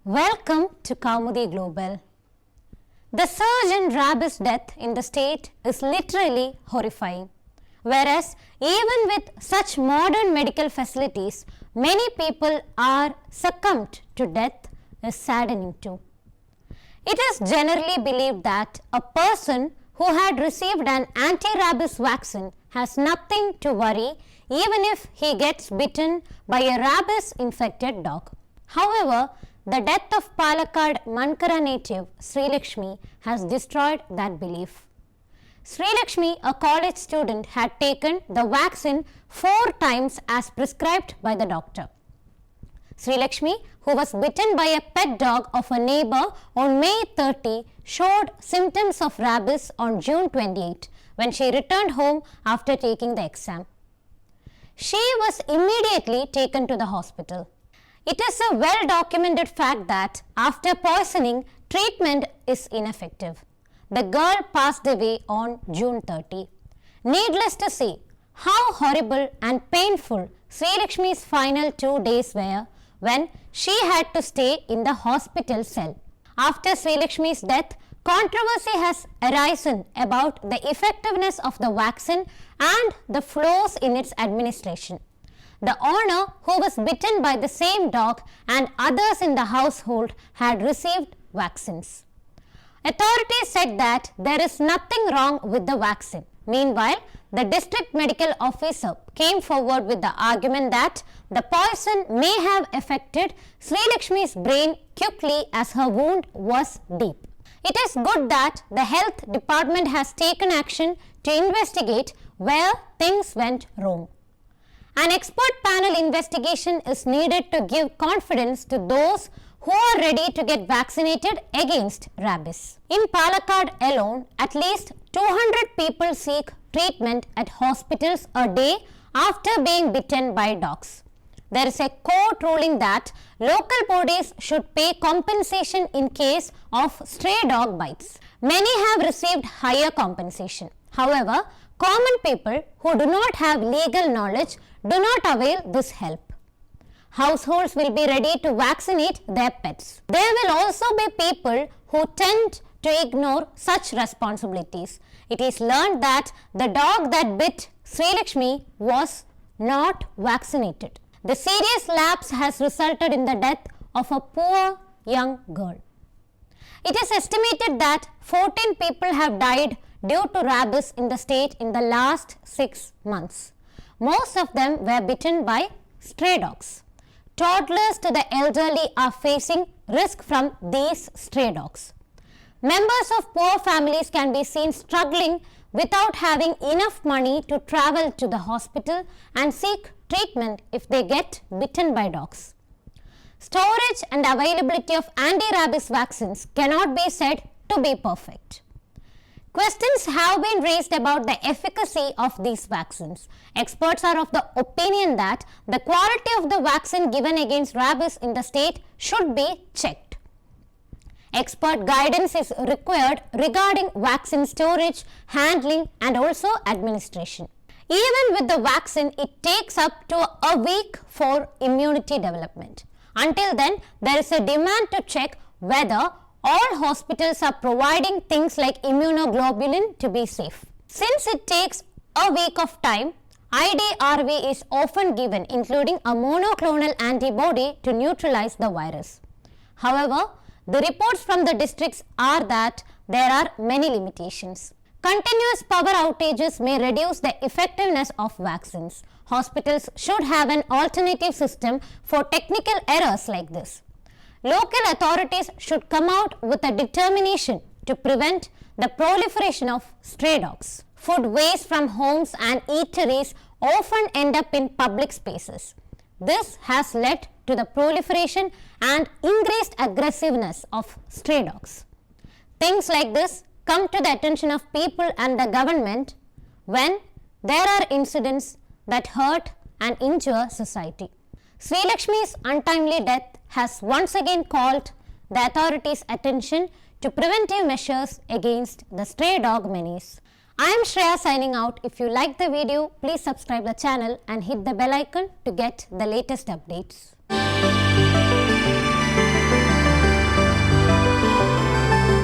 Welcome to Kaumudy Global. The surge in rabies death in the state is literally horrifying. Whereas even with such modern medical facilities, many people are succumbed to death is saddening too. It is generally believed that a person who had received an anti-rabies vaccine has nothing to worry even if he gets bitten by a rabies-infected dog. However, the death of Palakkad Mankara native Sreelekshmi has destroyed that belief. Sreelekshmi, a college student, had taken the vaccine 4 times as prescribed by the doctor. Sreelekshmi, who was bitten by a pet dog of a neighbour on May 30, showed symptoms of rabies on June 28 when she returned home after taking the exam. She was immediately taken to the hospital. It is a well-documented fact that after poisoning, treatment is ineffective. The girl passed away on June 30. Needless to say, how horrible and painful Sreelekshmi's final 2 days were when she had to stay in the hospital cell. After Sreelekshmi's death, controversy has arisen about the effectiveness of the vaccine and the flaws in its administration. The owner, who was bitten by the same dog, and others in the household had received vaccines. Authorities said that there is nothing wrong with the vaccine. Meanwhile, the district medical officer came forward with the argument that the poison may have affected Sreelekshmi's brain quickly as her wound was deep. It is good that the health department has taken action to investigate where things went wrong. An expert panel investigation is needed to give confidence to those who are ready to get vaccinated against rabies. In Palakkad alone, at least 200 people seek treatment at hospitals a day after being bitten by dogs. There is a court ruling that local bodies should pay compensation in case of stray dog bites. Many have received higher compensation. However, common people who do not have legal knowledge do not avail this help. Households will be ready to vaccinate their pets. There will also be people who tend to ignore such responsibilities. It is learned that the dog that bit Sreelekshmi was not vaccinated. The serious lapse has resulted in the death of a poor young girl. It is estimated that 14 people have died due to rabies in the state in the last 6 months. Most of them were bitten by stray dogs. Toddlers to the elderly are facing risk from these stray dogs. Members of poor families can be seen struggling without having enough money to travel to the hospital and seek treatment if they get bitten by dogs. Storage and availability of anti-rabies vaccines cannot be said to be perfect. Questions have been raised about the efficacy of these vaccines. Experts are of the opinion that the quality of the vaccine given against rabies in the state should be checked. Expert guidance is required regarding vaccine storage, handling, and also administration. Even with the vaccine, it takes up to a week for immunity development. Until then, there is a demand to check whether all hospitals are providing things like immunoglobulin to be safe. Since it takes a week of time, IDRV is often given, including a monoclonal antibody to neutralize the virus. However, the reports from the districts are that there are many limitations. Continuous power outages may reduce the effectiveness of vaccines. Hospitals should have an alternative system for technical errors like this. Local authorities should come out with a determination to prevent the proliferation of stray dogs. Food waste from homes and eateries often end up in public spaces. This has led to the proliferation and increased aggressiveness of stray dogs. Things like this come to the attention of people and the government when there are incidents that hurt and injure society. Sreelekshmi's untimely death has once again called the authorities' attention to preventive measures against the stray dog menace. I am Shreya signing out. If you like the video, please subscribe the channel and hit the bell icon to get the latest updates.